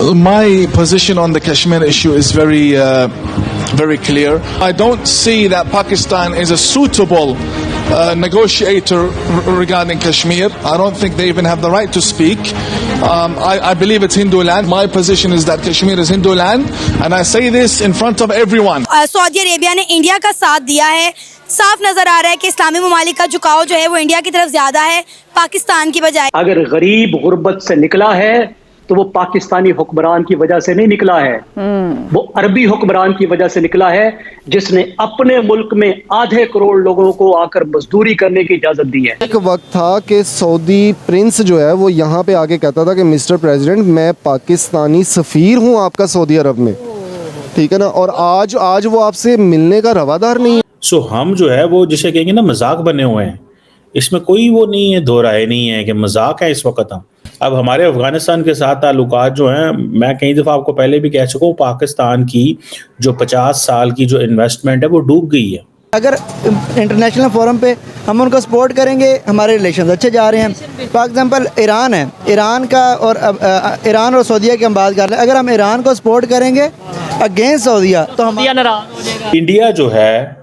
My position on the Kashmir issue is very clear. I don't see that Pakistan is a suitable negotiator regarding Kashmir. I don't think they even have the right to speak. I believe it's Hindu land. My position is that Kashmir is Hindu land, and I say this in front of everyone. Saudi Arabia ने India का साथ दिया है। साफ नजर आ रहा है कि इस्लामी ममालिक का झुकाव जो है वो इंडिया की तरफ ज्यादा है पाकिस्तान की बजाय। अगर गरीब गुर्बत से निकला है तो वो पाकिस्तानी हुक्मरान की वजह से नहीं निकला है, वो अरबी हुक्मरान की वजह से निकला है जिसने अपने मुल्क में आधे करोड़ लोगों को आकर मजदूरी करने की इजाजत दी है। एक वक्त था कि सऊदी प्रिंस जो है वो यहाँ पे आके कहता था कि मिस्टर प्रेसिडेंट मैं पाकिस्तानी सफ़ीर हूँ आपका सऊदी अरब में, ठीक है ना, और आज वो आपसे मिलने का रवादार नहीं है। सो हम जो है वो जिसे कहेंगे ना मजाक बने हुए हैं, इसमें कोई वो नहीं है, दो राय नहीं है कि मजाक है इस वक्त। हम अब हमारे अफगानिस्तान के साथ ताल्लुकात जो हैं, मैं कई दफ़ा आपको पहले भी कह चुका हूँ, पाकिस्तान की जो 50 साल की जो इन्वेस्टमेंट है वो डूब गई है। अगर इंटरनेशनल फोरम पे हम उनको सपोर्ट करेंगे, हमारे रिलेशन अच्छे जा रहे हैं। फॉर एग्जांपल ईरान है, ईरान का और ईरान और सऊदीया की हम बात कर रहे हैं। अगर हम ईरान को सपोर्ट करेंगे अगेंस्ट सऊदीया तो हम इंडिया जो है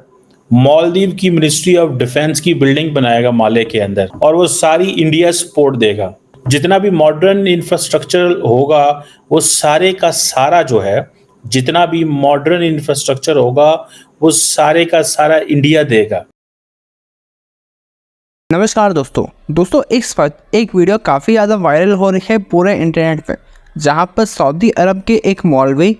मालदीव की मिनिस्ट्री ऑफ डिफेंस की बिल्डिंग बनाएगा माले के अंदर, और वो सारी इंडिया सपोर्ट देगा। जितना भी मॉडर्न इंफ्रास्ट्रक्चर होगा वो सारे का सारा जो है, जितना भी मॉडर्न इंफ्रास्ट्रक्चर होगा वो सारे का सारा इंडिया देगा। नमस्कार दोस्तों इस वक्त एक वीडियो काफ़ी ज़्यादा वायरल हो रही है पूरे इंटरनेट पे, जहां पर सऊदी अरब के एक मौलवी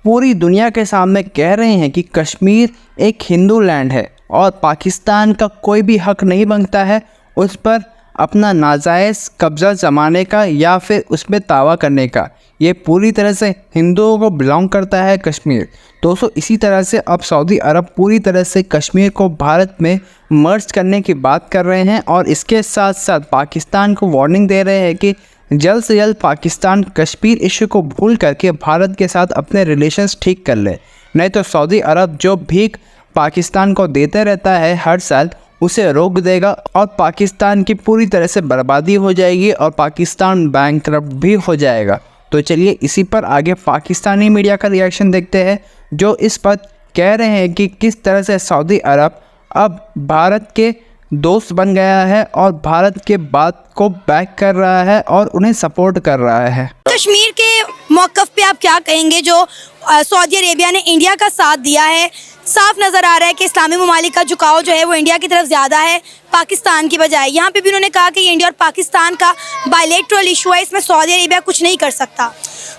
पूरी दुनिया के सामने कह रहे हैं कि कश्मीर एक हिंदू लैंड है और पाकिस्तान का कोई भी हक नहीं बनता है उस पर अपना नाजायज़ कब्ज़ा जमाने का या फिर उस पर दावा करने का। ये पूरी तरह से हिंदुओं को बिलोंग करता है कश्मीर। दोस्तों इसी तरह से अब सऊदी अरब पूरी तरह से कश्मीर को भारत में मर्ज करने की बात कर रहे हैं, और इसके साथ साथ पाकिस्तान को वार्निंग दे रहे हैं कि जल्द से जल्द पाकिस्तान कश्मीर इशू को भूल करके भारत के साथ अपने रिलेशंस ठीक कर ले, नहीं तो सऊदी अरब जो भीख पाकिस्तान को देते रहता है हर साल उसे रोक देगा और पाकिस्तान की पूरी तरह से बर्बादी हो जाएगी और पाकिस्तान बैंकरप्ट भी हो जाएगा। तो चलिए इसी पर आगे पाकिस्तानी मीडिया का रिएक्शन देखते हैं, जो इस पर कह रहे हैं कि किस तरह से सऊदी अरब अब भारत के दोस्त बन गया है और भारत के बात को बैक कर रहा है और उन्हें सपोर्ट कर रहा है। कश्मीर के मौक़िफ़ पे आप क्या कहेंगे जो सऊदी अरेबिया ने इंडिया का साथ दिया है? साफ नज़र आ रहा है कि इस्लामी ममालिक का झुकाव जो है वो इंडिया की तरफ ज़्यादा है पाकिस्तान की बजाय। यहाँ पे भी उन्होंने कहा कि ये इंडिया और पाकिस्तान का बायलैटरल इशू है, इसमें सऊदी अरेबिया कुछ नहीं कर सकता।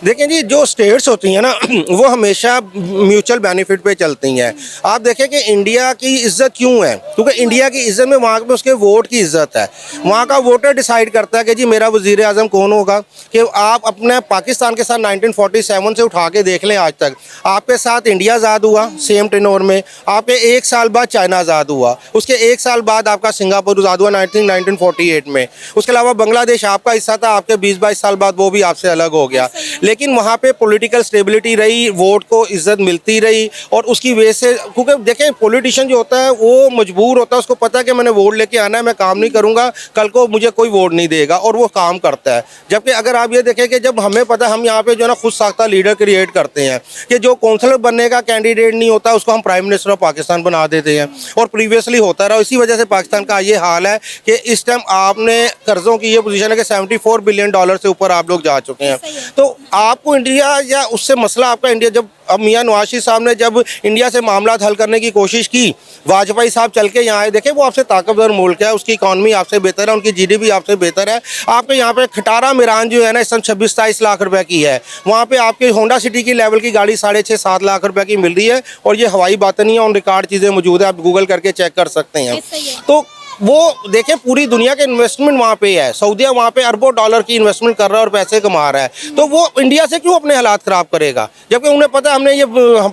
देखें जी, जो स्टेट्स होती हैं ना वो हमेशा म्यूचुअल बेनिफिट पे चलती हैं। आप देखें कि इंडिया की इज्जत क्यों है, क्योंकि इंडिया की इज्जत में वहाँ पे उसके वोट की इज्जत है। वहाँ का वोटर डिसाइड करता है कि जी मेरा वज़ीर आज़म कौन होगा। कि आप अपने पाकिस्तान के साथ 1947 से उठा के देख लें आज तक, आपके साथ इंडिया आज़ाद हुआ सेम टेनोर में, आपके 1 साल बाद चाइना आज़ाद हुआ, उसके 1 साल बाद आपका सिंगापुर आज़ाद हुआ 1948 में, उसके अलावा बांग्लादेश आपका हिस्सा था, आपके 20-22 साल बाद वो भी आपसे अलग हो गया। लेकिन वहाँ पे पॉलिटिकल स्टेबिलिटी रही, वोट को इज्जत मिलती रही, और उसकी वजह से, क्योंकि देखें पॉलिटिशियन जो होता है वो मजबूर होता है, उसको पता है कि मैंने वोट लेके आना है, मैं काम नहीं करूँगा कल को मुझे कोई वोट नहीं देगा, और वो काम करता है। जबकि अगर आप ये देखें कि जब हमें पता है, हम यहाँ पे जो है ना खुद साख्ता लीडर क्रिएट करते हैं कि जो काउंसलर बनने का कैंडिडेट नहीं होता उसको हम प्राइम मिनिस्टर ऑफ पाकिस्तान बना देते हैं, और प्रीवियसली होता रहा। इसी वजह से पाकिस्तान का ये हाल है कि इस टाइम आपने कर्जों की ये पोजीशन है कि $74 बिलियन से ऊपर आप लोग जा चुके हैं। तो आपको इंडिया या उससे मसला आपका इंडिया, जब अब मियाँ नवाज शरीफ साहब ने जब इंडिया से मामला हल करने की कोशिश की, वाजपेयी साहब चल के यहाँ आए, देखें वो आपसे ताकतवर मुल्क है, उसकी इकॉनमी आपसे बेहतर है, उनकी GDP आपसे बेहतर है। आपके यहाँ पे खटारा मिरान जो है ना इस समय 26-27 लाख रुपए की है, वहाँ पे आपके होंडा सिटी की लेवल की गाड़ी 6.5-7 लाख रुपए की मिल रही है, और ये हवाई बातें नहीं है, ऑन रिकॉर्ड चीज़ें मौजूद है, आप गूगल करके चेक कर सकते हैं। तो वो देखें पूरी दुनिया के इन्वेस्टमेंट वहाँ पे है, सऊदीया वहाँ पे अरबों डॉलर की इन्वेस्टमेंट कर रहा है और पैसे कमा रहा है, तो वो इंडिया से क्यों अपने हालात ख़राब करेगा? जबकि उन्हें पता है हमने ये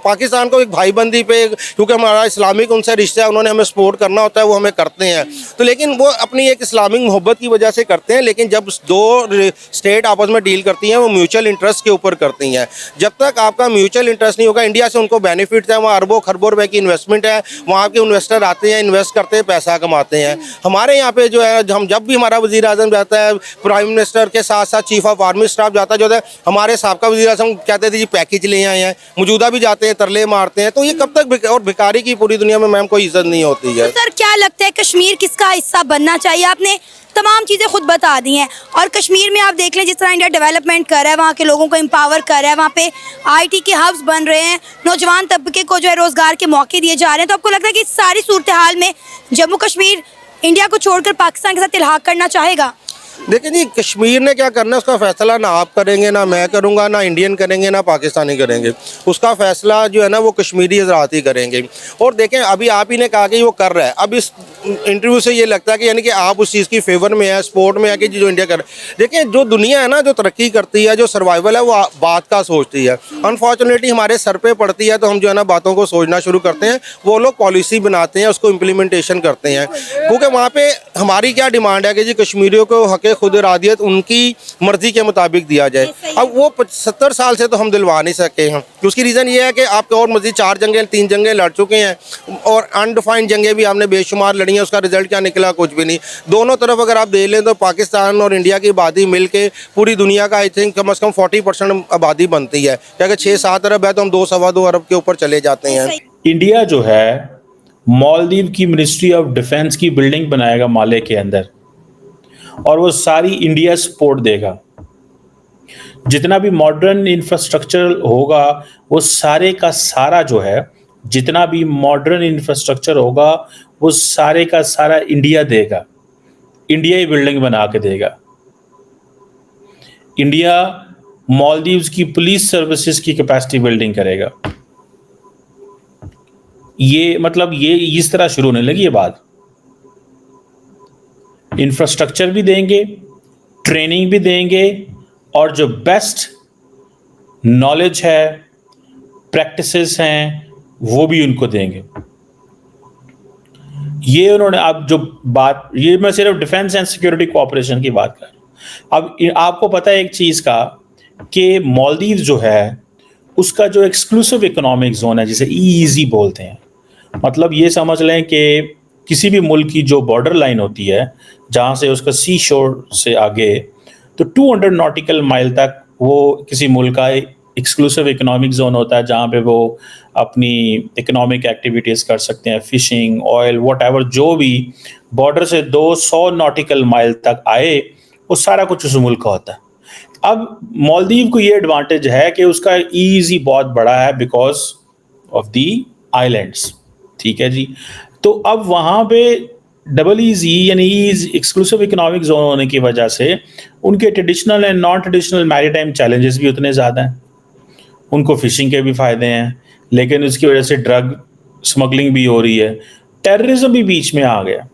पाकिस्तान को एक भाईबंदी पे, क्योंकि हमारा इस्लामिक उनसे रिश्ता है, उन्होंने हमें सपोर्ट करना होता है, वो हमें करते हैं। तो लेकिन वो अपनी एक इस्लामिक मोहब्बत की वजह से करते हैं, लेकिन जब दो स्टेट आपस में डील करती हैं वो म्यूचुअल इंटरेस्ट के ऊपर करती हैं। जब तक आपका म्यूचुअल इंटरेस्ट नहीं होगा, इंडिया से उनको बेनिफिट है, वहाँ अरबों खरबों रुपए की इन्वेस्टमेंट है, वहाँ के इन्वेस्टर आते हैं, इन्वेस्ट करते हैं, पैसा कमाते हैं। हैं। हमारे यहाँ पे जो है, हम जब भी हमारा वज़ीर आज़म जाता है, प्राइम मिनिस्टर के साथ साथ चीफ ऑफ आर्मी स्टाफ जाता है, जो है हमारे साबका वज़ीर आज़म कहते थे जी पैकेज ले आए हैं, मौजूदा भी जाते हैं, तरले मारते हैं। तो ये कब तक, और भिखारी की पूरी दुनिया में मैम कोई इज्जत नहीं होती है। सर क्या लगता है कश्मीर किसका हिस्सा बनना चाहिए? आपने तमाम चीज़ें खुद बता दी हैं, और कश्मीर में आप देख लें जिस तरह इंडिया डेवलपमेंट कर रहा है, वहाँ के लोगों को एम्पावर कर रहा है, वहाँ पे आईटी के हब्स बन रहे हैं, नौजवान तबके को जो है रोज़गार के मौके दिए जा रहे हैं। तो आपको लगता है कि इस सारी सूरत हाल में जम्मू कश्मीर इंडिया को छोड़कर पाकिस्तान के साथ इल्हाक करना चाहेगा? देखिए जी, कश्मीर ने क्या करना है उसका फैसला ना आप करेंगे, ना मैं करूंगा, ना इंडियन करेंगे, ना पाकिस्तानी करेंगे। उसका फैसला जो है ना वो कश्मीरी हजरात ही करेंगे। और देखें, अभी आप ही ने कहा कि वो कर रहा है, अब इस इंटरव्यू से ये लगता है कि यानी कि आप उस चीज़ की फेवर में है, सपोर्ट में है कि जो इंडिया कर रहा है। देखिए, जो दुनिया है ना, जो तरक्की करती है, जो सर्वाइवल है, वो बात का सोचती है। अनफॉर्चुनेटली हमारे सर पे पड़ती है, तो हम जो है ना बातों को सोचना शुरू करते हैं। वो लोग पॉलिसी बनाते हैं, उसको इम्प्लीमेंटेशन करते हैं। क्योंकि वहाँ पे हमारी क्या डिमांड है कि जी कश्मीरियों को हक खुद इरादियत उनकी मर्जी के मुताबिक दिया जाए। अब वो 70 साल से तो हम दिलवा नहीं सके हैं। उसकी रीज़न ये है कि आपके और मजीद 4 जंगें 3 जंगें लड़ चुके हैं, और अनडिफाइंड जंगें भी हमने बेशुमार लड़ी हैं। उसका रिजल्ट क्या निकला? कुछ भी नहीं। दोनों तरफ अगर आप देख लें तो पाकिस्तान और इंडिया की आबादी मिल के पूरी दुनिया का आई थिंक कम से कम 40% आबादी बनती है। क्या कि 6-7 अरब है तो हम 2-2.25 अरब के ऊपर चले जाते हैं। इंडिया जो है मालदीव की मिनिस्ट्री ऑफ डिफेंस की बिल्डिंग बनाएगा माले के अंदर, और वो सारी इंडिया सपोर्ट देगा। जितना भी मॉडर्न इंफ्रास्ट्रक्चर होगा वो सारे का सारा जो है, जितना भी मॉडर्न इंफ्रास्ट्रक्चर होगा वो सारे का सारा इंडिया देगा। इंडिया ही बिल्डिंग बना के देगा। इंडिया मालदीव्स की पुलिस सर्विसेज की कैपेसिटी बिल्डिंग करेगा। ये मतलब ये इस तरह शुरू होने लगी ये बात। इंफ्रास्ट्रक्चर भी देंगे, ट्रेनिंग भी देंगे, और जो बेस्ट नॉलेज है, प्रैक्टिसेस हैं, वो भी उनको देंगे। ये उन्होंने, अब जो बात, ये मैं सिर्फ डिफेंस एंड सिक्योरिटी कोऑपरेशन की बात कर रहा हूं। अब आपको पता है एक चीज का कि मालदीव जो है उसका जो एक्सक्लूसिव इकोनॉमिक जोन है, जिसे EEZ बोलते हैं, मतलब ये समझ लें कि किसी भी मुल्क की जो बॉर्डर लाइन होती है, जहाँ से उसका सी शोर से आगे, तो 200 नॉटिकल माइल तक वो किसी मुल्क का एक्सक्लूसिव इकोनॉमिक जोन होता है, जहाँ पे वो अपनी इकोनॉमिक एक्टिविटीज़ कर सकते हैं, फिशिंग, ऑयल, व्हाटएवर, जो भी बॉर्डर से 200 नॉटिकल माइल तक आए, वो सारा कुछ उस मुल्क का होता है। अब मालदीव को ये एडवांटेज है कि उसका EEZ बहुत बड़ा है बिकॉज ऑफ दी आइलैंड्स, ठीक है जी। तो अब वहाँ पे EEZ यानी एक्सक्लूसिव इकोनॉमिक जोन होने की वजह से उनके traditional and non traditional maritime challenges भी उतने ज़्यादा हैं। उनको फिशिंग के भी फ़ायदे हैं, लेकिन उसकी वजह से ड्रग स्मगलिंग भी हो रही है, टेररिज्म भी बीच में आ गया।